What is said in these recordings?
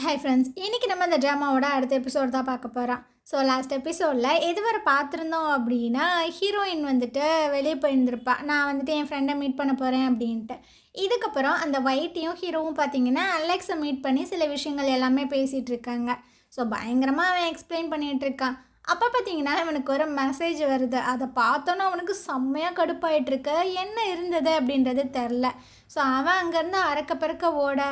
Hi friends, இன்றைக்கி நம்ம இந்த ட்ராமாவோட அடுத்த எபிசோட் தான் பார்க்க போகிறோம். ஸோ லாஸ்ட் எபிசோடில் எதுவரை பார்த்துருந்தோம் அப்படின்னா, ஹீரோயின் வந்துட்டு வெளியே போயிருந்திருப்பா. நான் வந்துட்டு என் ஃப்ரெண்டை மீட் பண்ண போகிறேன் அப்படின்ட்டு. இதுக்கப்புறம் அந்த ஒயிட்டையும் ஹீரோவும் பார்த்தீங்கன்னா அலெக்ஸை மீட் பண்ணி சில விஷயங்கள் எல்லாமே பேசிகிட்டு இருக்காங்க. ஸோ பயங்கரமாக அவன் எக்ஸ்பிளைன் பண்ணிகிட்டு இருக்கான். அப்போ பார்த்தீங்கன்னா அவனுக்கு ஒரு மெசேஜ் வருது. அதை பார்த்தோன்னா அவனுக்கு செம்மையாக கடுப்பாயிட்ருக்கு. என்ன இருந்தது அப்படின்றது தெரில. ஸோ அவன் அங்கேருந்து அறக்க பறக்க ஓட,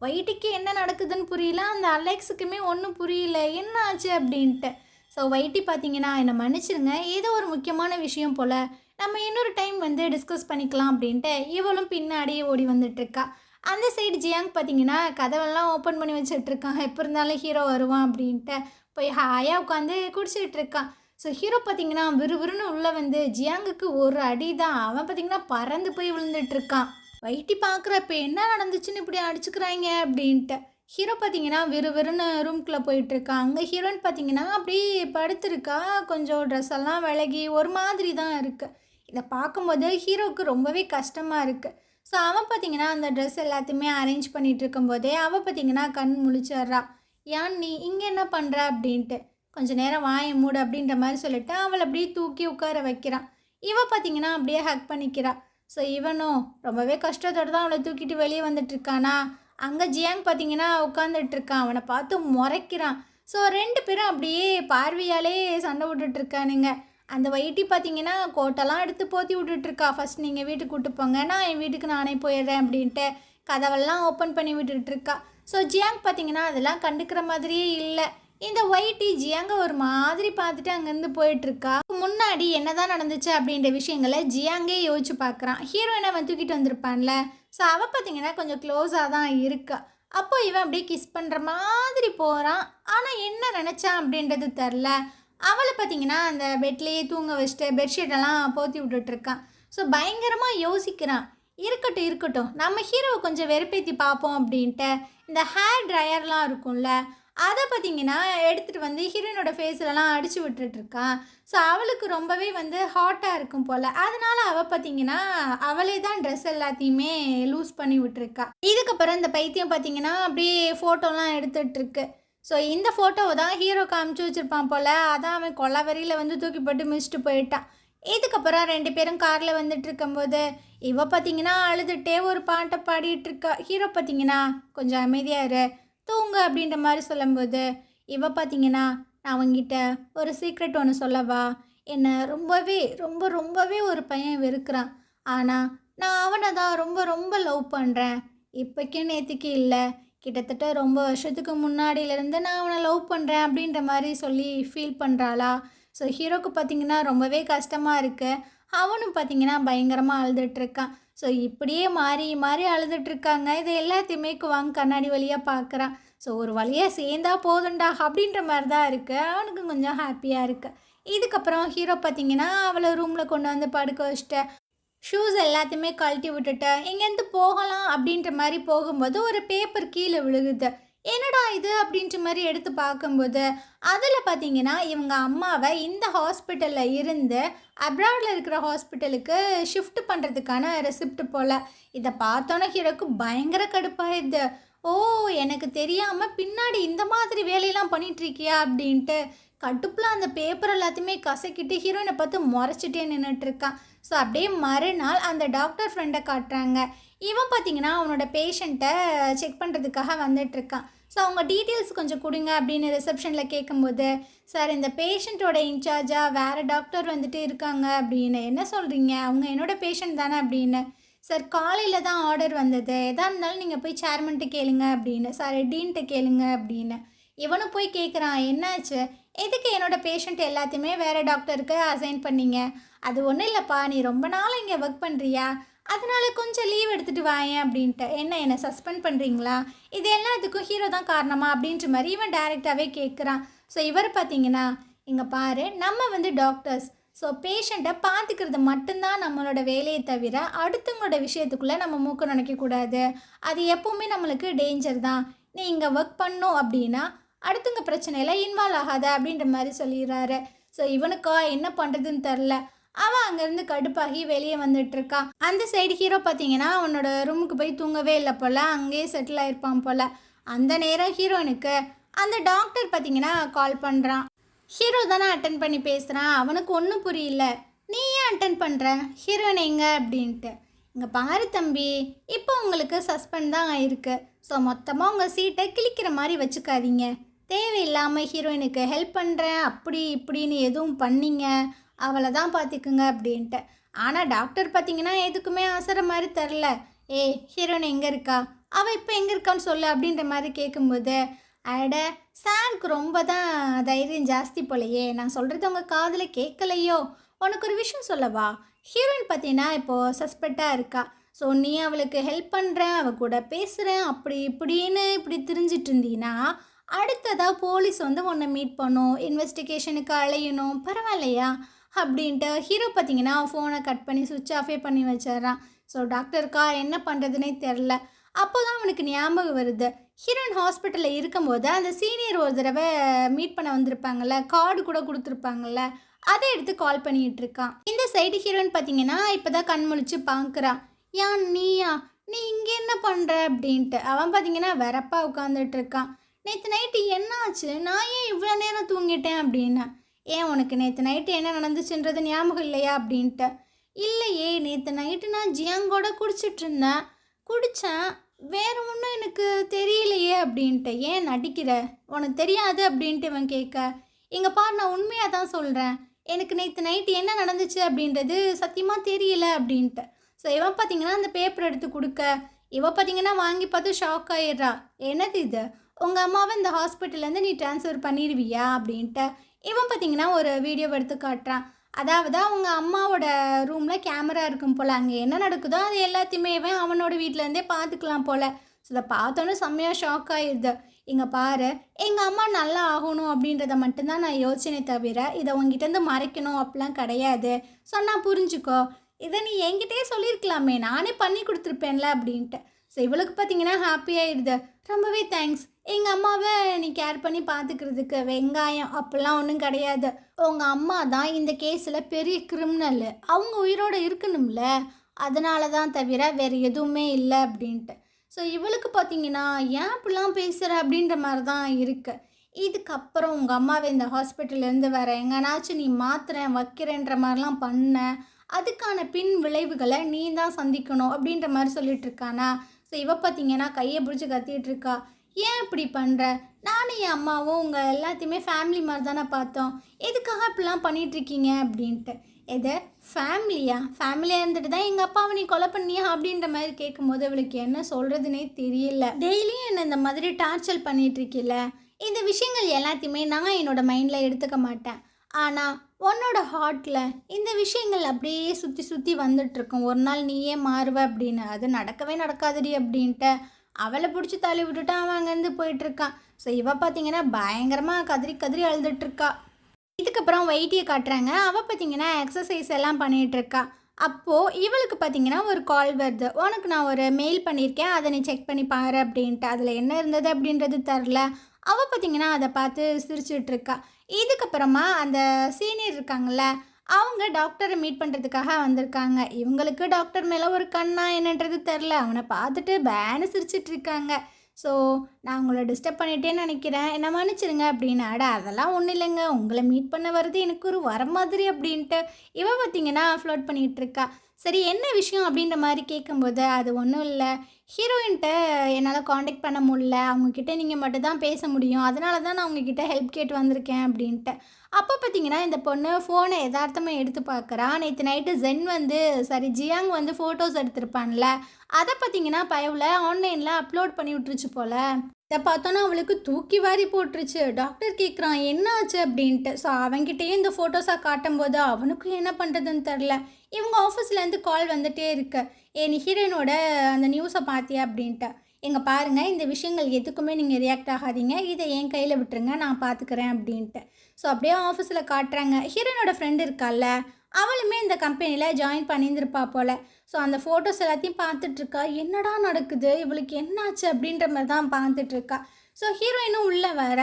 ஒயிட்டிக்கு என்ன நடக்குதுன்னு புரியல, அந்த அலெக்ஸுக்குமே ஒன்றும் புரியல என்ன ஆச்சு அப்படின்ட்டு. ஸோ ஒயிட்டி பார்த்தீங்கன்னா என்னை மன்னிச்சிருங்க, ஏதோ ஒரு முக்கியமான விஷயம் போல், நம்ம இன்னொரு டைம் வந்து டிஸ்கஸ் பண்ணிக்கலாம் அப்படின்ட்டு இவளும் பின்னாடியே ஓடி வந்துட்டுருக்கா. அந்த சைடு ஜியாங் பார்த்தீங்கன்னா கதவெல்லாம் ஓப்பன் பண்ணி வச்சுட்ருக்கான். எப்போ இருந்தாலும் ஹீரோ வருவான் அப்படின்ட்டு போய் ஹாயாக உட்காந்து குடிச்சிக்கிட்டு இருக்கான். ஸோ ஹீரோ பார்த்தீங்கன்னா விறுவிறுன்னு உள்ளே வந்து ஜியாங்குக்கு ஒரு அடி தான். அவன் பார்த்தீங்கன்னா பறந்து போய் விழுந்துட்டுருக்கான். வைட்டி பார்க்குறப்ப என்ன நடந்துச்சுன்னு இப்படி அடிச்சுக்கிறாங்க அப்படின்ட்டு ஹீரோ பார்த்தீங்கன்னா விறுவிறுன்னு ரூம்குள்ளே போயிட்டுருக்கான். அங்கே ஹீரோயின் பார்த்தீங்கன்னா அப்படியே படுத்துருக்கா. கொஞ்சம் ட்ரெஸ் எல்லாம் விலகி ஒரு மாதிரி தான் இருக்குது. இதை பார்க்கும்போது ஹீரோவுக்கு ரொம்பவே கஷ்டமாக இருக்குது. ஸோ அவன் பார்த்தீங்கன்னா அந்த ட்ரெஸ் எல்லாத்தையுமே அரேஞ்ச் பண்ணிகிட்டு இருக்கும்போதே அவள் பார்த்தீங்கன்னா கண் முழிச்சிட்றா. ஏன் நீ இங்கே என்ன பண்ணுற அப்படின்ட்டு. கொஞ்சம் நேரம் வாயை மூடு அப்படின்ற மாதிரி சொல்லிட்டு அவளை அப்படியே தூக்கி உட்கார வைக்கிறான். இவள் பார்த்தீங்கன்னா அப்படியே ஹக் பண்ணிக்கிறா. ஸோ இவனும் ரொம்பவே கஷ்டத்தோடு தான் அவளை தூக்கிட்டு வெளியே வந்துட்டுருக்கானா. அங்கே ஜியாங் பார்த்தீங்கன்னா உட்காந்துட்ருக்கான். அவனை பார்த்து முறைக்கிறான். ஸோ ரெண்டு பேரும் அப்படியே பார்வையாலே சண்டை விட்டுட்ருக்கானுங்க. அந்த வைட்டி பார்த்தீங்கன்னா கோட்டெல்லாம் எடுத்து போற்றி விட்டுட்ருக்கா. ஃபஸ்ட் நீங்கள் வீட்டுக்கு கூட்டு போங்க, நான் என் வீட்டுக்கு நானே போயிடுறேன் அப்படின்ட்டு கதவெல்லாம் ஓப்பன் பண்ணி விட்டுட்ருக்கா. ஸோ ஜியாங் பார்த்தீங்கன்னா அதெல்லாம் கண்டுக்கிற மாதிரியே இல்லை. இந்த ஒயிட்டி ஜியாங்க ஒரு மாதிரி பார்த்துட்டு அங்கேருந்து போயிட்டுருக்கா. முன்னாடி என்னதான் நடந்துச்சு அப்படின்ற விஷயங்களை ஜியாங்கே யோசிச்சு பார்க்குறான். ஹீரோயினை அவன் தூக்கிட்டு வந்திருப்பான்ல. ஸோ அவள் பார்த்தீங்கன்னா கொஞ்சம் க்ளோஸாக தான் இருக்கா. அப்போ இவன் அப்படியே கிஸ் பண்ணுற மாதிரி போகிறான். ஆனால் என்ன நினச்சான் அப்படின்றது தெரில. அவளை பார்த்தீங்கன்னா அந்த பெட்லேயே தூங்க வச்சுட்டு பெட்ஷீட்டெல்லாம் போற்றி விட்டுட்ருக்கான். ஸோ பயங்கரமாக யோசிக்கிறான். இருக்கட்டும் நம்ம ஹீரோவை கொஞ்சம் வெறுப்பேற்றி பார்ப்போம் அப்படின்ட்டு இந்த ஹேர் ட்ரையர்லாம் இருக்கும்ல, அதை பார்த்தீங்கன்னா எடுத்துகிட்டு வந்து ஹீரோயினோட ஃபேஸ்லலாம் அடித்து விட்டுட்ருக்கான். ஸோ அவளுக்கு ரொம்பவே வந்து ஹாட்டாக இருக்கும் போல். அதனால் அவள் பார்த்தீங்கன்னா அவளே தான் ட்ரெஸ் எல்லாத்தையுமே லூஸ் பண்ணி விட்டுருக்கா. இதுக்கப்புறம் இந்த பைத்தியம் பார்த்தீங்கன்னா அப்படியே ஃபோட்டோலாம் எடுத்துகிட்ருக்கு. ஸோ இந்த ஃபோட்டோவை தான் ஹீரோ காமிச்சு வச்சுருப்பான் போல். அதான் அவன் கொலவரியில் வந்து தூக்கி போட்டு மிதிச்சுட்டு போயிட்டான். இதுக்கப்புறம் ரெண்டு பேரும் காரில் வந்துட்டு இருக்கும்போது இவ பார்த்தீங்கன்னா அழுதுகிட்டே ஒரு பாட்டை பாடிட்டுருக்கா. ஹீரோ பார்த்தீங்கன்னா கொஞ்சம் அமைதியாரு, தூங்க அப்படின்ற மாதிரி சொல்லும்போது இவ பார்த்தீங்கன்னா நான் அவங்கிட்ட ஒரு சீக்ரெட் ஒன்று சொல்லவா, என்னை ரொம்பவே ஒரு பையன் வெறுக்கிறான். ஆனால் நான் அவனை தான் ரொம்ப லவ் பண்ணுறேன். இப்போக்கே நேற்றுக்கு இல்லை, கிட்டத்தட்ட ரொம்ப வருஷத்துக்கு முன்னாடியிலேருந்து நான் அவனை லவ் பண்ணுறேன் அப்படின்ற மாதிரி சொல்லி ஃபீல் பண்ணுறாளா. ஸோ ஹீரோக்கு பார்த்தீங்கன்னா ரொம்பவே கஷ்டமாக இருக்குது. அவனும் பார்த்தீங்கன்னா பயங்கரமாக அழுதுட்டுருக்கான். ஸோ இப்படியே மாறி அழுதுட்டுருக்காங்க. இது எல்லாத்தையுமே வாங்க கண்ணாடி வழியாக பார்க்குறான். ஸோ ஒரு வழியாக சேர்ந்தா போதுண்டா அப்படின்ற மாதிரி தான் இருக்குது. அவனுக்கு கொஞ்சம் ஹாப்பியாக இருக்குது. இதுக்கப்புறம் ஹீரோ பார்த்தீங்கன்னா அவளை ரூமில் கொண்டு வந்து படுக்க வச்சுட்டு ஷூஸ் எல்லாத்தையுமே கழட்டி விட்டுட்டு எங்கேருந்து போகலாம் அப்படின்ற மாதிரி போகும்போது ஒரு பேப்பர் கீழே விழுகுது. என்னடா இது அப்படின்ற மாதிரி எடுத்து பார்க்கும்போது அதில் பார்த்தீங்கன்னா இவங்க அம்மாவை இந்த ஹாஸ்பிட்டலில் இருந்து அப்ராடில் இருக்கிற ஹாஸ்பிட்டலுக்கு ஷிஃப்ட் பண்ணுறதுக்கான ரெசிப்ட் போல். இதை பார்த்தோன்னே ஹீரோக்கு பயங்கர கடுப்பாயிடுது. ஓ, எனக்கு தெரியாமல் பின்னாடி இந்த மாதிரி வேலையெல்லாம் பண்ணிகிட்ருக்கியா அப்படின்ட்டு கடுப்பில் அந்த பேப்பர் எல்லாத்தையுமே கசக்கிட்டு ஹீரோயினை பார்த்து முறைச்சிட்டே நின்றுட்டுருக்கான். ஸோ அப்படியே மறுநாள் அந்த டாக்டர் ஃப்ரெண்டை காட்டுறாங்க. இவன் பார்த்தீங்கன்னா அவனோட பேஷண்ட்டை செக் பண்ணுறதுக்காக வந்துட்டுருக்கான். ஸோ அவங்க டீட்டெயில்ஸ் கொஞ்சம் கொடுங்க அப்படின்னு ரிசப்ஷனில் கேட்கும்போது, சார் இந்த பேஷண்ட்டோட இன்சார்ஜாக வேறு டாக்டர் வந்துட்டு இருக்காங்க அப்படின்னு. என்ன சொல்கிறீங்க, அவங்க என்னோடய பேஷண்ட் தானே அப்படின்னு. சார் காலையில் தான் ஆர்டர் வந்தது, எதாக இருந்தாலும் நீங்கள் போய் சேர்மன்ட்டு கேளுங்க அப்படின்னு. சார் டீன்ட்டு கேளுங்க அப்படின்னு. இவனும் போய் கேட்குறான், என்னாச்சு, எதுக்கு என்னோடய பேஷண்ட் எல்லாத்தையுமே வேறு டாக்டருக்கு அசைன் பண்ணிங்க. அது ஒன்றும் இல்லைப்பா, நீ ரொம்ப நாள் இங்கே ஒர்க் பண்ணுறியா, அதனால கொஞ்சம் லீவ் எடுத்துகிட்டு வாயேன் அப்படின்ட்டு. என்னை சஸ்பெண்ட் பண்ணுறீங்களா, இது எல்லாத்துக்கும் ஹீரோ தான் காரணமா அப்படின்ற மாதிரி இவன் டைரெக்டாகவே கேட்குறான். ஸோ இவர் பார்த்தீங்கன்னா இங்கே பாரு, நம்ம வந்து டாக்டர்ஸ். ஸோ பேஷண்ட்டை பார்த்துக்கிறது மட்டும்தான் நம்மளோட வேலையை தவிர அடுத்தவங்களோட விஷயத்துக்குள்ளே நம்ம மூக்க நினைக்கக்கூடாது. அது எப்போவுமே நம்மளுக்கு டேஞ்சர் தான். நீ இங்கே ஒர்க் பண்ணணும் அப்படின்னா அடுத்தவங்க பிரச்சனையில் இன்வால்வ் ஆகாத அப்படின்ற மாதிரி சொல்லிடுறாரு. ஸோ இவனுக்கா என்ன பண்ணுறதுன்னு தெரில. அவன் அங்கேருந்து கடுப்பாகி வெளியே வந்துட்டுருக்கா. அந்த சைடு ஹீரோ பார்த்தீங்கன்னா அவனோட ரூமுக்கு போய் தூங்கவே இல்லை போல், அங்கேயே செட்டில் ஆகிருப்பான் போல். அந்த நேரம் ஹீரோயினுக்கு அந்த டாக்டர் பார்த்தீங்கன்னா கால் பண்ணுறான். ஹீரோ தானே அட்டன் பண்ணி பேசுகிறான். அவனுக்கு ஒன்றும் புரியல. நீ ஏன் அட்டன் பண்ணுற, ஹீரோயின் எங்க அப்படின்ட்டு. இங்கே பாரு தம்பி, இப்போ உங்களுக்கு சஸ்பெண்ட் தான் ஆயிருக்கு. ஸோ மொத்தமாக உங்கள் சீட்டை கிழிக்கிற மாதிரி வச்சுக்காதீங்க. தேவையில்லாமல் ஹீரோயினுக்கு ஹெல்ப் பண்ணுறேன் அப்படி இப்படின்னு எதுவும் பண்ணிங்க அவளை தான் பார்த்துக்குங்க அப்படின்ட்டு. ஆனால் டாக்டர் பார்த்தீங்கன்னா எதுக்குமே அசர மாதிரி தரல. ஹீரோயின் எங்கே இருக்கா, அவள் இப்போ எங்கே இருக்கான்னு சொல்லு அப்படின்ற மாதிரி கேட்கும்போது, அட சாருக்கு ரொம்ப தான் தைரியம் ஜாஸ்தி போலையே, நான் சொல்கிறது உங்கள் காதில் கேட்கலையோ. உனக்கு ஒரு விஷயம் சொல்லவா, ஹீரோயின் பார்த்தீங்கன்னா இப்போது சஸ்பெக்டாக இருக்கா. ஸோ நீ அவளுக்கு ஹெல்ப் பண்ணுறேன், அவள் கூட பேசுகிறேன் அப்படி இப்படின்னு இப்படி திரிஞ்சிட்டு இருந்தீங்கன்னா அடுத்ததாக போலீஸ் வந்து உன்னை மீட் பண்ணும், இன்வெஸ்டிகேஷனுக்கு அலையணும், பரவாயில்லையா அப்படின்ட்டு ஹீரோ பார்த்தீங்கன்னா ஃபோனை கட் பண்ணி சுவிட்ச் ஆஃபே பண்ணி வச்சிட்றான். ஸோ டாக்டருக்கா என்ன பண்ணுறதுனே தெரில. அப்போ தான் அவனுக்கு ஞாபகம் வருது, ஹீரோயின் ஹாஸ்பிட்டலில் இருக்கும்போது அந்த சீனியர் ஒரு தடவை மீட் பண்ண வந்திருப்பாங்கள்ல, கார்டு கூட கொடுத்துருப்பாங்கள்ல, அதை எடுத்து கால் பண்ணிகிட்டு இருக்கான். இந்த சைடு ஹீரோயின் பார்த்தீங்கன்னா இப்போ தான் கண் முழிச்சு பார்க்குறான். யான் நீயா, நீ இங்கே என்ன பண்ணுற அப்படின்ட்டு. அவன் பார்த்தீங்கன்னா வெறப்பாக உட்காந்துட்டு இருக்கான். நேற்று நைட்டு என்ன ஆச்சு, நான் ஏன் இவ்வளோ நேரம் தூங்கிட்டேன் அப்படின்னா. ஏன் உனக்கு நேற்று நைட்டு என்ன நடந்துச்சுன்றது ஞாபகம் இல்லையா அப்படின்ட்டு. இல்லையே, நேற்று நைட்டு நான் ஜியாங்கோட குடித்தேன், வேறு ஒன்றும் எனக்கு தெரியலையே அப்படின்ட்டு. ஏன் நடிக்கிற, உனக்கு தெரியாது அப்படின்ட்டு இவன் கேட்க, இங்கே பாரு நான் உண்மையாக தான் சொல்கிறேன், எனக்கு நேற்று நைட்டு என்ன நடந்துச்சு அப்படின்றது சத்தியமாக தெரியல அப்படின்ட்டு. ஸோ இவன் பார்த்தீங்கன்னா அந்த பேப்பர் எடுத்து கொடுக்க, இவன் பார்த்தீங்கன்னா வாங்கி பார்த்து ஷாக் ஆயிடுறா. என்னது இது, உங்கள் அம்மாவை இந்த ஹாஸ்பிட்டல்லேருந்து நீ ட்ரான்ஸ்ஃபர் பண்ணிடுவியா அப்படின்ட்டு. இவன் பார்த்தீங்கன்னா ஒரு வீடியோ எடுத்து காட்டுறான். அதாவது அவங்க அம்மாவோட ரூமில் கேமரா இருக்கும் போல், அங்கே என்ன நடக்குதோ அது எல்லாத்தையுமே இவன் அவனோட வீட்டிலேருந்தே பார்த்துக்கலாம் போல். ஸோ இதை பார்த்தோன்னே செம்மையாக ஷாக் ஆகிடுது. இங்கே பாரு, எங்கள் அம்மா நல்லா ஆகணும் அப்படின்றத மட்டும்தான் நான் யோசனை தவிர இதை உங்ககிட்டேருந்து மறைக்கணும் அப்படிலாம் கிடையாது. சொன்னால் புரிஞ்சுக்கோ, இதை நீ என்கிட்டயே சொல்லியிருக்கலாமே, நானே பண்ணி கொடுத்துருப்பேன்ல அப்படின்ட்டு. ஸோ இவளுக்கு பார்த்தீங்கன்னா ஹாப்பியாகிடுது. ரொம்பவே தேங்க்ஸ், எங்கள் அம்மாவை நீ கேர் பண்ணி பார்த்துக்கிறதுக்கு. வெங்காயம் அப்படிலாம் ஒன்றும் கிடையாது, உங்கள் அம்மா தான் இந்த கேஸில் பெரிய கிரிமினல், அவங்க உயிரோடு இருக்கணும்ல, அதனால தான் தவிர வேறு எதுவுமே இல்லை அப்படின்ட்டு. ஸோ இவளுக்கு பார்த்தீங்கன்னா ஏன் இப்படிலாம் பேசுகிற அப்படின்ற மாதிரி தான் இருக்குது. இதுக்கப்புறம் உங்கள் அம்மாவை இந்த ஹாஸ்பிட்டல்லேருந்து வேறு எங்கேனாச்சும் நீ மாத்துறேன் வைக்கிறேன்ற மாதிரிலாம் பண்ண, அதுக்கான பின் விளைவுகளை நீ தான் சந்திக்கணும் அப்படின்ற மாதிரி சொல்லிட்டு இருக்கானா. ஸோ இவ பார்த்தீங்கன்னா கையை பிடிச்சி கத்திட்டு இருக்கா. ஏன் இப்படி பண்ணுற, நானும் என் அம்மாவும் உங்கள் எல்லாத்தையுமே ஃபேமிலி மாதிரி தானே பார்த்தோம், எதுக்காக இப்படிலாம் பண்ணிகிட்ருக்கீங்க அப்படின்ட்டு. எது ஃபேமிலியாக இருந்துட்டு தான் எங்கள் அப்பாவை நீ கொலை பண்ணியா அப்படின்ற மாதிரி கேட்கும்போது அவளுக்கு என்ன சொல்கிறதுனே தெரியல. டெய்லியும் என்ன இந்த மாதிரி டார்ச்சர் பண்ணிகிட்ருக்கில்ல, இந்த விஷயங்கள் எல்லாத்தையுமே நான் என்னோடய மைண்டில் எடுத்துக்க மாட்டேன். ஆனால் உன்னோட ஹார்ட்டில் இந்த விஷயங்கள் அப்படியே சுற்றி சுற்றி வந்துட்டுருக்கும். ஒரு நாள் நீயே மாறுவ அப்படின்னு. அது நடக்கவே நடக்காதுடி அப்படின்ட்டு அவளை பிடிச்சி தள்ளி விட்டுட்டு அவன் அங்கேருந்து போயிட்டுருக்கான். ஸோ இவ பார்த்தீங்கன்னா பயங்கரமாக கதறி கதறி அழுதுட்டுருக்கா. இதுக்கப்புறம் வைத்தியை காட்டுறாங்க. அவள் பார்த்தீங்கன்னா எக்ஸசைஸ் எல்லாம் பண்ணிகிட்ருக்கா. அப்போது இவளுக்கு பார்த்தீங்கன்னா ஒரு கால் வருது, உனக்கு நான் ஒரு மெயில் பண்ணியிருக்கேன், அதை நீ செக் பண்ணி பாரு அப்படின்ட்டு. அதில் என்ன இருந்தது அப்படின்றது தரல. அவள் பார்த்தீங்கன்னா அதை பார்த்து சிரிச்சிட்ருக்கா. இதுக்கப்புறமா அந்த சீனியர் இருக்காங்கள்ல, அவங்க டாக்டரை மீட் பண்ணுறதுக்காக வந்திருக்காங்க. இவங்களுக்கு டாக்டர் மேலே ஒரு கண்ணா என்னன்றது தெரில, அவனை பார்த்துட்டு பேனு சிரிச்சிட்ருக்காங்க. ஸோ நான் உங்களை டிஸ்டர்ப் பண்ணிட்டேன்னு நினைக்கிறேன், என்ன மன்னிச்சிருங்க அப்படின்னு. அதெல்லாம் ஒன்றும் இல்லைங்க, உங்களை மீட் பண்ண வர்றது எனக்கு ஒரு வர மாதிரி அப்படின்ட்டு இவ பார்த்தீங்கன்னா ஃப்ளோட் பண்ணிகிட்ருக்கா. சரி என்ன விஷயம் அப்படின்ற மாதிரி கேட்கும்போது, அது ஒன்றும் இல்லை, ஹீரோயின்ட்ட என்னால் காண்டாக்ட் பண்ண முடியல, அவங்கக்கிட்ட நீங்கள் மட்டும் தான் பேச முடியும், அதனால தான் நான் உங்ககிட்ட ஹெல்ப் கேட்டு வந்திருக்கேன் அப்படின்ட்டு. அப்போ பார்த்தீங்கன்னா இந்த பொண்ணு ஃபோனை யதார்த்தமாக எடுத்து பார்க்குறா. நேற்று நைட்டு ஜியாங் வந்து ஃபோட்டோஸ் எடுத்திருப்பான்ல, அதை பார்த்தீங்கன்னா பயவில் ஆன்லைனில் அப்லோட் பண்ணி விட்டுருச்சு போல். இதை பார்த்தோன்னா அவளுக்கு தூக்கி வாரி போட்டுருச்சு. டாக்டர் கேட்குறான் என்ன ஆச்சு அப்படின்ட்டு. ஸோ அவன்கிட்டயே இந்த ஃபோட்டோஸாக காட்டும்போது அவனுக்கும் என்ன பண்ணுறதுன்னு தெரில. இவங்க ஆஃபீஸ்லேருந்து கால் வந்துகிட்டே இருக்கு, நீ ஹீரோயினோட அந்த நியூஸை பார்த்தியா அப்படின்ட்டு. எங்கே பாருங்கள், இந்த விஷயங்கள் எதுக்குமே நீங்கள் ரியாக்ட் ஆகாதீங்க, இதை என் கையில் விட்டுருங்க, நான் பார்த்துக்கிறேன் அப்படின்ட்டு. ஸோ அப்படியே ஆஃபீஸில் காட்டுறாங்க. ஹீரோயினோட ஃப்ரெண்டு இருக்கால்ல, அவளுமே இந்த கம்பெனியில் ஜாயின் பண்ணியிருந்திருப்பா போல். ஸோ அந்த ஃபோட்டோஸ் எல்லாத்தையும் பார்த்துட்ருக்கா. என்னடா நடக்குது, இவளுக்கு என்னாச்சு அப்படின்ற மாதிரி தான் பார்த்துட்ருக்கா. ஸோ ஹீரோயினும் உள்ளே வர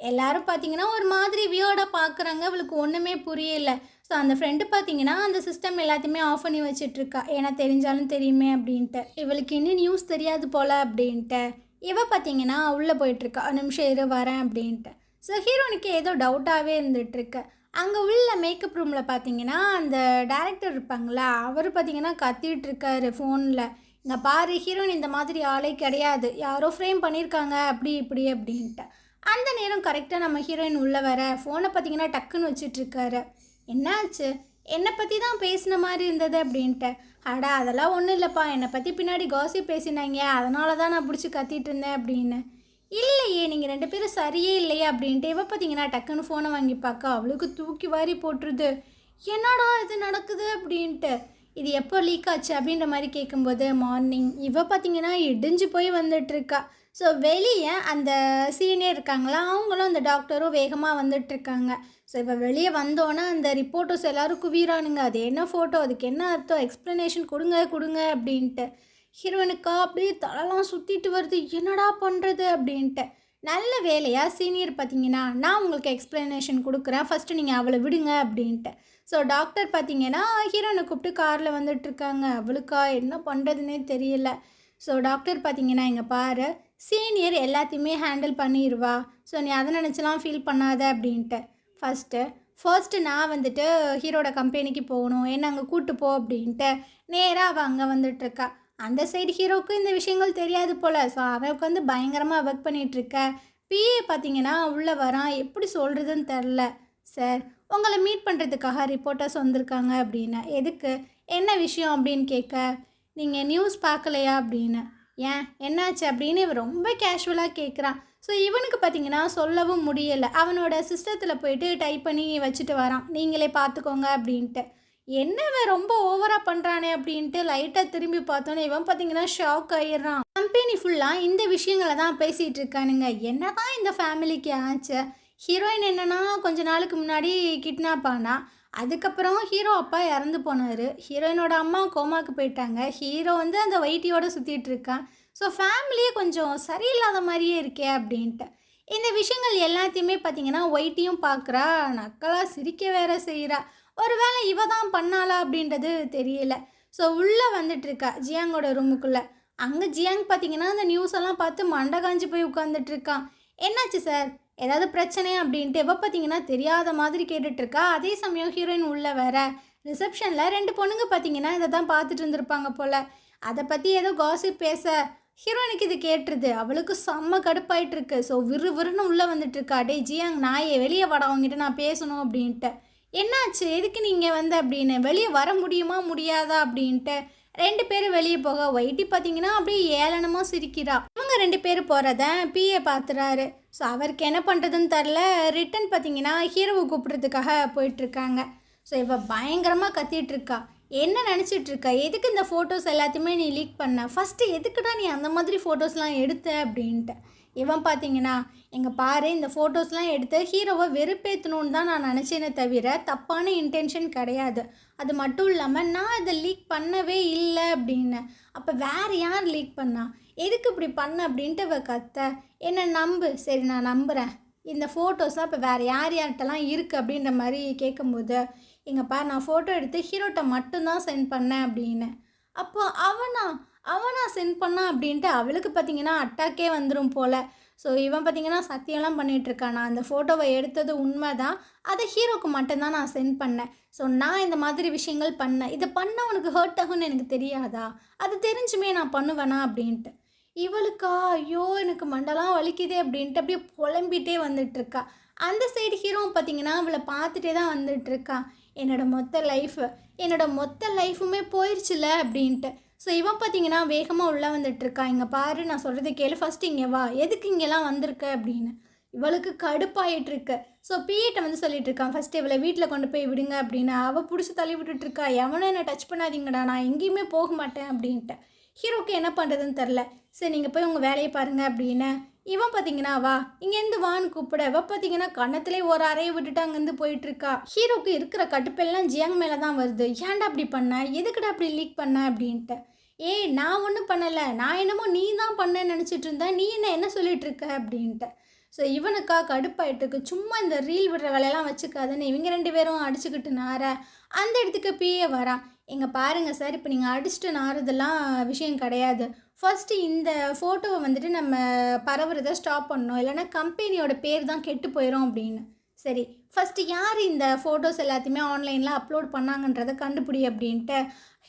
எல்லோரும் பார்த்தீங்கன்னா ஒரு மாதிரி வியோடாக பார்க்குறாங்க. இவளுக்கு ஒன்றுமே புரியலை. ஸோ அந்த ஃப்ரெண்டு பார்த்தீங்கன்னா அந்த சிஸ்டம் எல்லாத்தையுமே ஆஃப் பண்ணி வச்சிட்ருக்கா, ஏன்னா தெரிஞ்சாலும் தெரியுமே அப்படின்ட்டு. இவளுக்கு இன்னும் நியூஸ் தெரியாது போல் அப்படின்ட்டு. இவ பார்த்தீங்கன்னா உள்ளே போயிட்டுருக்கா, ஒரு நிமிஷம் இரு வரேன் அப்படின்ட்டு. ஸோ ஹீரோனுக்கு ஏதோ டவுட்டாகவே இருந்துகிட்ருக்கு. அங்கே உள்ள மேக்கப் ரூமில் பார்த்தீங்கன்னா அந்த டேரக்டர் இருப்பாங்களா, அவர் பார்த்தீங்கன்னா கத்திட்டு இருக்காரு ஃபோனில். இங்கே பாரு, ஹீரோயின் இந்த மாதிரி ஆளே கிடையாது, யாரோ ஃப்ரேம் பண்ணியிருக்காங்க அப்படி இப்படி அப்படின்ட்டு. அந்த நேரம் கரெக்டாக நம்ம ஹீரோயின் உள்ளே வர ஃபோனை பார்த்தீங்கன்னா டக்குன்னு வச்சிட்ருக்காரு. என்னாச்சு, என்னை பற்றி தான் பேசின மாதிரி இருந்தது அப்படின்ட்டு. அடா அதெல்லாம் ஒன்றும் இல்லைப்பா, என்னை பற்றி பின்னாடி காசிப் பேசினாங்க, அதனால தான் நான் பிடிச்சி கத்திட்டு இருந்தேன் அப்படின்னு. இல்லையே, நீங்கள் 2 பேரும் சரியே இல்லையா அப்படின்ட்டு இவ பார்த்தீங்கன்னா டக்குன்னு ஃபோனை வாங்கி பார்க்க அவளுக்கு தூக்கி வாரி போட்டுருது. என்னடா இது நடக்குது அப்படின்ட்டு. இது எப்போ லீக் ஆச்சு அப்படின்ற மாதிரி கேட்கும்போது மார்னிங். இவ பார்த்தீங்கன்னா இடிஞ்சு போய் வந்துட்டுருக்கா. ஸோ வெளியே அந்த சீனியர் இருக்காங்களா, அவங்களும் அந்த டாக்டரும் வேகமாக வந்துட்டுருக்காங்க. ஸோ இப்போ வெளியே வந்தோன்னே அந்த ரிப்போர்ட்டர்ஸ் எல்லோரும் குவிறானுங்க. அது என்ன ஃபோட்டோ, அதுக்கு என்ன அர்த்தம், எக்ஸ்ப்ளனேஷன் கொடுங்க கொடுங்க அப்படின்ட்டு. ஹீரோயினுக்கா அப்படியே தலைலாம் சுற்றிட்டு வருது, என்னடா பண்ணுறது அப்படின்ட்டு. நல்ல வேலையாக சீனியர் பார்த்தீங்கன்னா நான் உங்களுக்கு எக்ஸ்ப்ளனேஷன் கொடுக்குறேன், ஃபஸ்ட்டு நீங்கள் அவளை விடுங்க அப்படின்ட்டு. ஸோ டாக்டர் பார்த்தீங்கன்னா ஹீரோனை கூப்பிட்டு காரில் வந்துட்டுருக்காங்க. அவளுக்கா என்ன பண்ணுறதுனே தெரியல. ஸோ டாக்டர் பார்த்தீங்கன்னா இங்கே பாரு, சீனியர் எல்லாத்தையுமே ஹேண்டில் பண்ணிடுவா, ஸோ நீ அதை நினச்சலாம் ஃபீல் பண்ணாத அப்படின்ட்டு. ஃபர்ஸ்ட்டு நான் வந்துட்டு ஹீரோட கம்பெனிக்கு போகணும், என்ன அங்கே கூப்பிட்டு போ அப்படின்ட்டு நேராக அவள் அங்கே வந்துட்டுருக்கா. அந்த சைடு ஹீரோவுக்கு இந்த விஷயங்கள் தெரியாது போல். ஸோ அவன் உட்காந்து பயங்கரமாக ஒர்க் பண்ணிகிட்ருக்க. பிஏ பார்த்தீங்கன்னா உள்ளே வரான், எப்படி சொல்கிறதுன்னு தெரில. சார், உங்களை மீட் பண்ணுறதுக்காக ரிப்போர்ட்டர்ஸ் வந்திருக்காங்க அப்படின்னு. எதுக்கு, என்ன விஷயம் அப்படின்னு கேட்க, நீங்கள் நியூஸ் பார்க்கலையா அப்படின்னு. ஏன் என்னாச்சு அப்படின்னு இவன் ரொம்ப கேஷுவலாக கேட்குறான். ஸோ இவனுக்கு பார்த்தீங்கன்னா சொல்லவும் முடியலை. அவனோட சிஸ்டத்தில் போயிட்டு டைப் பண்ணி வச்சுட்டு வரான், நீங்களே பார்த்துக்கோங்க அப்படின்ட்டு. என்னவன் ரொம்ப ஓவராக பண்ணுறானே அப்படின்ட்டு லைட்டாக திரும்பி பார்த்தோன்னே இவன் பார்த்தீங்கன்னா ஷாக் ஆகிடுறான். கம்பெனி ஃபுல்லாக இந்த விஷயங்களை தான் பேசிகிட்டு இருக்கானுங்க. என்ன தான் இந்த ஃபேமிலிக்கு ஆச்சு. ஹீரோயின் என்னென்னா கொஞ்ச நாளுக்கு முன்னாடி கிட்னாப் ஆனா, அதுக்கப்புறம் ஹீரோ அப்பா இறந்து போனார். ஹீரோயினோட அம்மா கோமாக்கு போயிட்டாங்க. ஹீரோ வந்து அந்த வைட்டியோடு சுற்றிட்டு இருக்கான். ஸோ ஃபேமிலியே கொஞ்சம் சரியில்லாத மாதிரியே இருக்கே அப்படின்ட்டு. இந்த விஷயங்கள் எல்லாத்தையுமே பார்த்தீங்கன்னா ஒயிட்டியும் பார்க்குறா, நக்கலாக சிரிக்க வேற செய்கிறா. ஒரு வேளை இவ தான் பண்ணாளா அப்படின்றது தெரியல. ஸோ உள்ளே வந்துட்டுருக்கா ஜியாங்கோட ரூமுக்குள்ளே. அங்கே ஜியாங் பார்த்தீங்கன்னா அந்த நியூஸ் எல்லாம் பார்த்து மண்டை காஞ்சி போய் உட்காந்துட்ருக்கான். என்னாச்சு சார், ஏதாவது பிரச்சனையா அப்படின்ட்டு இவ பார்த்தீங்கன்னா தெரியாத மாதிரி கேட்டுட்ருக்கா. அதே சமயம் ஹீரோயின் உள்ளே வேற ரிசப்ஷனில் 2 பொண்ணுங்க பார்த்தீங்கன்னா இதை தான் பார்த்துட்டு இருந்திருப்பாங்க போல். அதை பற்றி ஏதோ காசிப் பேச ஹீரோயினுக்கு இது கேட்டுருது. அவளுக்கு செம்ம கடுப்பாயிட்டுருக்கு. ஸோ விறுவிறுன்னு உள்ளே வந்துட்டுருக்கா. டே ஜியாங் நாயே, வெளியே வாடா, அவங்ககிட்ட நான் பேசணும் அப்படின்ட்டு. என்னாச்சு, எதுக்கு நீங்கள் வந்து அப்படின்னு. வெளியே வர முடியுமா முடியாதா அப்படின்ட்டு 2 பேரும் வெளியே போக ஒயிட்டி பார்த்தீங்கன்னா அப்படியே ஏளனமாக சிரிக்கிறா. இவங்க 2 பேர் போகிறத பிஏ பார்த்துறாரு. ஸோ அவருக்கு என்ன பண்ணுறதுன்னு தெரில. ரிட்டன் பார்த்தீங்கன்னா ஹீரோவை கூப்பிட்றதுக்காக போயிட்டுருக்காங்க. ஸோ இவ பயங்கரமாக கத்திகிட்ருக்கா. என்ன நினச்சிட்ருக்கா, எதுக்கு இந்த ஃபோட்டோஸ் எல்லாத்தையுமே நீ லீக் பண்ண, ஃபஸ்ட்டு எதுக்குடா நீ அந்த மாதிரி ஃபோட்டோஸ்லாம் எடுத்த அப்படின்ட்டு. இவன் பார்த்தீங்கன்னா எங்கே பாரு, இந்த ஃபோட்டோஸ்லாம் எடுத்து ஹீரோவை வெறுப்பேற்றணுன்னு தான் நான் நினச்சேனே தவிர தப்பான இன்டென்ஷன் கிடையாது. அது மட்டும் இல்லாமல் நான் இதை லீக் பண்ணவே இல்லை அப்படின்னு. அப்போ வேறு யார் லீக் பண்ணா, எதுக்கு இப்படி பண்ண அப்படின்ட்டு அவ கத்த. என்ன நம்பு, சரி நான் நம்புகிறேன், இந்த ஃபோட்டோஸாக இப்போ வேறு யார் யார்கிட்டலாம் இருக்குது அப்படின்ற மாதிரி கேட்கும்போது, எங்கள் பார் நான் ஃபோட்டோ எடுத்து ஹீரோட்ட மட்டும்தான் சென்ட் பண்ணேன் அப்படின்னு. அப்போ அவனா சென்ட் பண்ணா அப்படின்ட்டு அவளுக்கு பார்த்தீங்கன்னா அட்டாக்கே வந்துடும் போல். ஸோ இவன் பார்த்தீங்கன்னா சத்தியம்லாம் பண்ணிகிட்ருக்கான், நான் அந்த ஃபோட்டோவை எடுத்தது உண்மை தான், அதை ஹீரோக்கு மட்டும்தான் நான் சென்ட் பண்ணேன். ஸோ நான் இந்த மாதிரி விஷயங்கள் பண்ணேன், இதை பண்ண உனக்கு ஹர்ட் ஆகும்னு எனக்கு தெரியாதா, அது தெரிஞ்சுமே நான் பண்ணுவேனா அப்படின்ட்டு. இவளுக்கா ஐயோ எனக்கு மண்டலாம் வலிக்குதே அப்படின்ட்டு அப்படியே புலம்பிகிட்டே வந்துட்டுருக்கா. அந்த சைடு ஹீரோவும் பார்த்தீங்கன்னா அவளை பார்த்துட்டே தான் வந்துட்டுருக்கா. என்னோட மொத்த லைஃபுமே போயிடுச்சுல அப்படின்ட்டு. ஸோ இவன் பார்த்தீங்கன்னா வேகமாக உள்ளே வந்துட்டுருக்கா. இங்கே பாரு, நான் சொல்கிறது கேளு, ஃபஸ்ட்டு இங்கே வா, எதுக்கு இங்கெல்லாம் வந்திருக்க அப்படின்னு. இவளுக்கு கடுப்பாயிட்டுருக்கு. ஸோ பிஏட்ட வந்து சொல்லிட்டுருக்கான், ஃபஸ்ட்டு இவளை வீட்டில் கொண்டு போய் விடுங்க அப்படின்னு. அவள் பிடிச்சி தள்ளி விட்டுட்டுருக்கா. எவனும் என்னை டச் பண்ணாதீங்கடா, நான் எங்கேயுமே போக மாட்டேன் அப்படின்ட்டு. ஹீரோக்கு என்ன பண்ணுறதுன்னு தெரில. சரி நீங்கள் போய் உங்கள் வேலையை பாருங்கள் அப்படின்னு. இவன் பார்த்தீங்கன்னா வா இங்கேருந்து வான்னு கூப்பிட, இவ பார்த்தீங்கன்னா கன்னத்திலே ஒரு அறையை விட்டுட்டு அங்கேருந்து போயிட்டுருக்கா. ஹீரோக்கு இருக்கிற கட்டுப்பெல்லாம் ஜியாங் மேலே தான் வருது. ஏன்டா அப்படி பண்ண, எதுக்குடா அப்படி லீக் பண்ண அப்படின்ட்டு. ஏய் நான் ஒன்றும் பண்ணலை, நான் என்னமோ நீ தான் பண்ணேன்னு நினச்சிட்டு இருந்தேன், நீ என்ன சொல்லிகிட்ருக்க அப்படின்ட்டு. ஸோ இவனுக்கா கடுப்பாயிட்டுருக்கு. சும்மா இந்த ரீல் விடுற வேலையெல்லாம் வச்சுக்காதுன்னு இவங்க 2 பேரும் அடிச்சுக்கிட்டு நார அந்த இடத்துக்கு பிஏ வரான். இங்கே பாருங்கள் சார், இப்போ நீங்கள் அடிச்சுட்டு நாறுதெல்லாம் விஷயம் கிடையாது. ஃபர்ஸ்ட்டு இந்த ஃபோட்டோவை வந்துட்டு நம்ம பரவுறதை ஸ்டாப் பண்ணணும், இல்லைன்னா கம்பெனியோட பேர் தான் கெட்டு போயிடும் அப்படின்னு. சரி, ஃபஸ்ட்டு யார் இந்த ஃபோட்டோஸ் எல்லாத்தையுமே ஆன்லைனில் அப்லோட் பண்ணாங்கன்றதை கண்டுபிடி அப்படின்ட்டு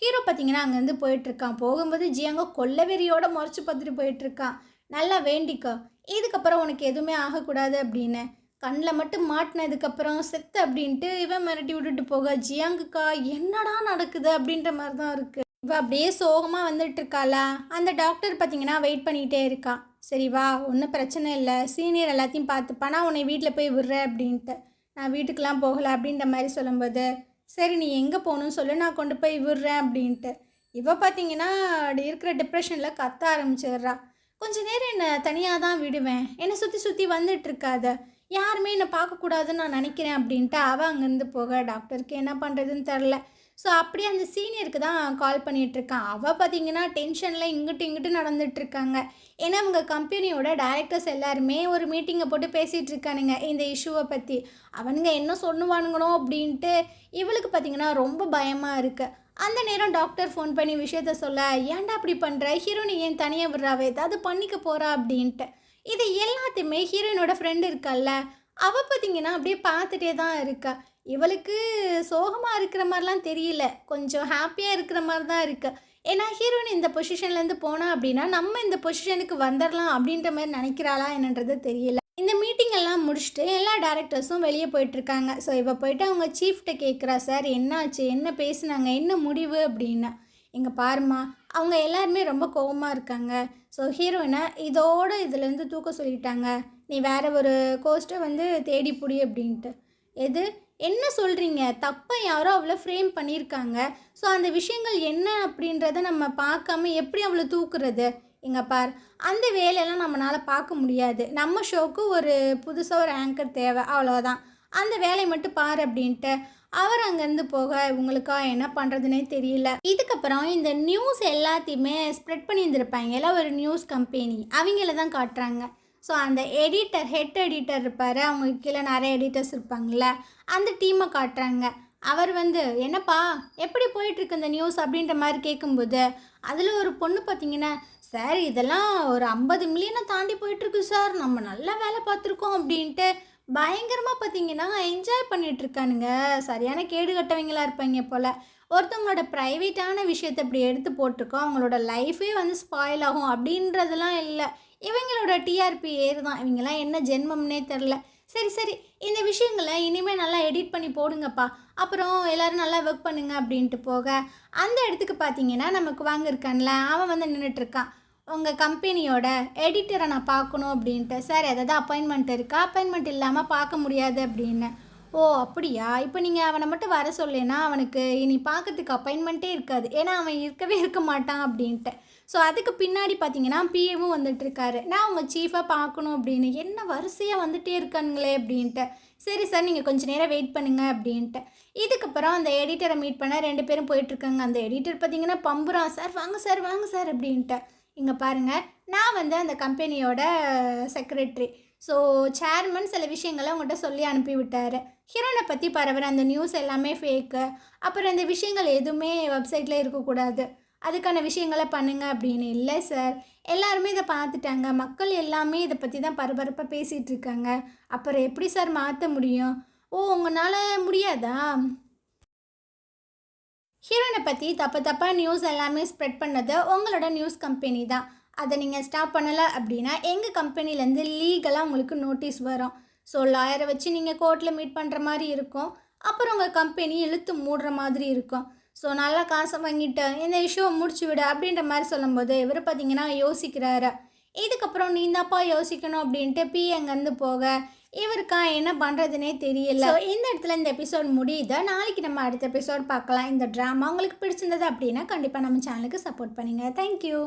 ஹீரோ பார்த்தீங்கன்னா அங்கேருந்து போயிட்டுருக்கான். போகும்போது ஜியாங்கோ கொல்லவெறியோட முறைச்சி பார்த்துட்டு போயிட்டுருக்கான். நல்லா வேண்டிக்கோ, இதுக்கப்புறம் உனக்கு எதுவுமே ஆகக்கூடாது அப்படின்னு. கண்ணில் மட்டும் மாட்டினதுக்கப்புறம் செத்து அப்படின்ட்டு இவன் மிரட்டி விட்டுட்டு போக, ஜியாங்குக்கா என்னடா நடக்குது அப்படின்ற மாதிரி தான் இருக்குது. இவள் அப்படியே சோகமாக வந்துட்டு இருக்காளா. அந்த டாக்டர் பார்த்தீங்கன்னா வெயிட் பண்ணிகிட்டே இருக்கா. சரி வா, ஒன்றும் பிரச்சனை இல்லை, சீனியர் எல்லாத்தையும் பார்த்துப்பா, நான் உன்னை வீட்டில் போய் விடுறேன் அப்படின்ட்டு. நான் வீட்டுக்கெலாம் போகலை அப்படின்ற மாதிரி சொல்லும்போது, சரி நீ எங்கே போகணும்னு சொல்லு, நான் கொண்டு போய் விடுறேன் அப்படின்ட்டு. இவள் பார்த்தீங்கன்னா இருக்கிற டிப்ரெஷனில் கத்த ஆரம்பிச்சிடுறா. கொஞ்சம் நேரம் என்னை தனியாக தான் விடுவேன், என்னை சுற்றி சுற்றி வந்துட்டுருக்காத, யாருமே என்னை பார்க்கக்கூடாதுன்னு நான் நினைக்கிறேன் அப்படின்ட்டு அவள் அங்கேருந்து போக டாக்டருக்கு என்ன பண்ணுறதுன்னு தெரில. ஸோ அப்படியே அந்த சீனியருக்கு தான் கால் பண்ணிகிட்ருக்கான். அவள் பார்த்தீங்கன்னா டென்ஷனில் இங்கிட்டு நடந்துகிட்ருக்காங்க. ஏன்னா அவங்க கம்பெனியோட டைரக்டர்ஸ் எல்லாருமே ஒரு மீட்டிங்கை போட்டு பேசிகிட்டு இருக்கானுங்க இந்த இஷ்யூவை பற்றி. அவனுங்க என்ன சொல்லுவானுங்களோ அப்படின்ட்டு இவளுக்கு பார்த்தீங்கன்னா ரொம்ப பயமாக இருக்குது. அந்த நேரம் டாக்டர் ஃபோன் பண்ணி விஷயத்த சொல்ல, ஏன்டா அப்படி பண்ணுற, ஹீரோனி ஏன் தனியாக விடுறாவே, ஏதாவது பண்ணிக்க போகிறா அப்படின்ட்டு. இது எல்லாத்தையுமே ஹீரோயினோட ஃப்ரெண்டு இருக்கல்ல, அவள் பார்த்தீங்கன்னா அப்படியே பார்த்துட்டே தான் இருக்கா. இவளுக்கு சோகமாக இருக்கிற மாதிரிலாம் தெரியல, கொஞ்சம் ஹாப்பியாக இருக்கிற மாதிரி தான் இருக்குது. ஏன்னா ஹீரோயின் இந்த பொசிஷன்லேருந்து போனா அப்படின்னா நம்ம இந்த பொசிஷனுக்கு வந்துடலாம் அப்படின்ற மாதிரி நினைக்கிறாளா என்னன்றது தெரியல. இந்த மீட்டிங் எல்லாம் முடிச்சுட்டு எல்லா டேரக்டர்ஸும் வெளியே போயிட்டுருக்காங்க. ஸோ இவள் போயிட்டு அவங்க சீஃப்கிட்ட கேட்குறா, சார் என்னாச்சு, என்ன பேசுனாங்க, என்ன முடிவு அப்படின்னு. இங்கே பாருமா, அவங்க எல்லாருமே ரொம்ப கோவமாக இருக்காங்க. ஸோ ஹீரோயினை இதுலேருந்து தூக்க சொல்லிட்டாங்க, நீ வேறு ஒரு கோஸ்ட்டை வந்து தேடி புடி அப்படின்ட்டு. எது என்ன சொல்கிறீங்க, தப்பாக யாரோ அவளை ஃப்ரேம் பண்ணியிருக்காங்க. ஸோ அந்த விஷயங்கள் என்ன அப்படின்றத நம்ம பார்க்காம எப்படி அவளை தூக்குறது. இங்கே பார், அந்த வேலையெல்லாம் நம்மளால் பார்க்க முடியாது, நம்ம ஷோக்கு ஒரு புதுசாக ஒரு ஆங்கர் தேவை, அவ்வளோதான், அந்த வேலையை மட்டும் பார் அப்படின்ட்டு அவர் அங்கேருந்து போக இவங்களுக்கா என்ன பண்ணுறதுனே தெரியல. இதுக்கப்புறம் இந்த நியூஸ் எல்லாத்தையுமே ஸ்ப்ரெட் பண்ணியிருந்திருப்பாங்க எல்லாம் ஒரு நியூஸ் கம்பெனி, அவங்கள தான் காட்டுறாங்க. ஸோ அந்த எடிட்டர், ஹெட் எடிட்டர் இருப்பார், அவங்களுக்கு கீழே நிறைய எடிட்டர்ஸ் இருப்பாங்கள்ல, அந்த டீமை காட்டுறாங்க. அவர் வந்து என்னப்பா எப்படி போயிட்டுருக்கு இந்த நியூஸ் அப்படின்ற மாதிரி கேட்கும்போது, அதில் ஒரு பொண்ணு பார்த்தீங்கன்னா, சார் இதெல்லாம் ஒரு 50 மில்லியனை தாண்டி போயிட்டுருக்கு சார், நம்ம நல்லா வேலை பார்த்துருக்கோம் அப்படின்ட்டு பயங்கரமாக பார்த்தீங்கன்னா என்ஜாய் பண்ணிகிட்ருக்கானுங்க. சரியான கேடு கட்டவங்களாக இருப்பாங்க போல். ஒருத்தவங்களோட ப்ரைவேட்டான விஷயத்தை இப்படி எடுத்து போட்டிருக்கோம், அவங்களோட லைஃபே வந்து ஸ்பாயில் ஆகும் அப்படின்றதெல்லாம் இல்லை, இவங்களோட டிஆர்பி ஏறு தான், இவங்கெல்லாம் என்ன ஜென்மம்னே தெரில. சரி இந்த விஷயங்களை இனிமேல் நல்லா எடிட் பண்ணி போடுங்கப்பா, அப்புறம் எல்லோரும் நல்லா ஒர்க் பண்ணுங்க அப்படின்ட்டு போக, அந்த இடத்துக்கு பார்த்தீங்கன்னா நமக்கு வாங்கியிருக்கான்ல அவன் வந்து நின்றுட்டுருக்கான். உங்கள் கம்பெனியோட எடிட்டரை நான் பார்க்கணும் அப்படின்ட்டு. சார் எதாவது அப்பாயின்மெண்ட் இருக்கா, அப்பாயின்மெண்ட் இல்லாமல் பார்க்க முடியாது அப்படின்னு. ஓ அப்படியா, இப்போ நீங்கள் அவனை மட்டும் வர சொல்லேன்னா அவனுக்கு இனி பார்க்கறதுக்கு அப்பாயின்மெண்ட்டே இருக்காது, ஏன்னா அவன் இருக்க மாட்டான் அப்படின்ட்டு. ஸோ அதுக்கு பின்னாடி பார்த்தீங்கன்னா பிஏவும் வந்துட்டுருக்காரு, நான் உங்கள் சீஃபாக பார்க்கணும் அப்படின்னு. என்ன வரிசையாக வந்துகிட்டே இருக்கானுங்களே அப்படின்ட்டு. சரி சார் நீங்கள் கொஞ்சம் நேரம் வெயிட் பண்ணுங்கள் அப்படின்ட்டு. இதுக்கப்புறம் அந்த எடிட்டரை மீட் பண்ண 2 பேரும் போயிட்டுருக்காங்க. அந்த எடிட்டர் பார்த்தீங்கன்னா பம்புறான், சார் வாங்க சார் அப்படின்ட்டு. இங்கே பாருங்கள், நான் வந்து அந்த கம்பெனியோட செக்ரட்டரி. ஸோ சேர்மன் சில விஷயங்களை உங்கள்கிட்ட சொல்லி அனுப்பிவிட்டார். ஹீரோனை பற்றி பரவுற அந்த நியூஸ் எல்லாமே ஃபேக்கு, அப்புறம் இந்த விஷயங்கள் எதுவுமே வெப்சைட்டில் இருக்கக்கூடாது, அதுக்கான விஷயங்களை பண்ணுங்க அப்படின்னு. இல்லை சார், எல்லாருமே இதை பார்த்துட்டாங்க, மக்கள் எல்லாமே இதை பற்றி தான் பரபரப்பாக பேசிகிட்டு இருக்காங்க, அப்புறம் எப்படி சார் மாற்ற முடியும். ஓ உங்களால் முடியாதா. ஹீரோனை பற்றி தப்பாக நியூஸ் எல்லாமே ஸ்ப்ரெட் பண்ணது உங்களோட நியூஸ் கம்பெனி தான். அதை நீங்கள் ஸ்டாப் பண்ணலை அப்படின்னா எங்கள் கம்பெனிலேருந்து லீகலாக உங்களுக்கு நோட்டீஸ் வரும். ஸோ லாயரை வச்சு நீங்கள் கோர்ட்டில் மீட் பண்ணுற மாதிரி இருக்கும், அப்புறம் உங்கள் கம்பெனி இழுத்து மூடுற மாதிரி இருக்கும். ஸோ நல்லா காசை வாங்கிட்டு இந்த இஷ்யூவை முடிச்சு விடு அப்படின்ற மாதிரி சொல்லும்போது இவர் பார்த்தீங்கன்னா யோசிக்கிறாரு. இதுக்கப்புறம் நீ தான்ப்பா யோசிக்கணும் அப்படின்ட்டு அங்கேருந்து போக இவருக்கா என்ன பண்ணுறதுனே தெரியல. ஸோ இந்த இடத்துல இந்த எபிசோட் முடியுது. நாளைக்கு நம்ம அடுத்த எபிசோட் பார்க்கலாம். இந்த ட்ராமா உங்களுக்கு பிடிச்சிருந்தது அப்படின்னா கண்டிப்பாக நம்ம சேனலுக்கு சப்போர்ட் பண்ணுங்கள். தேங்க்யூ.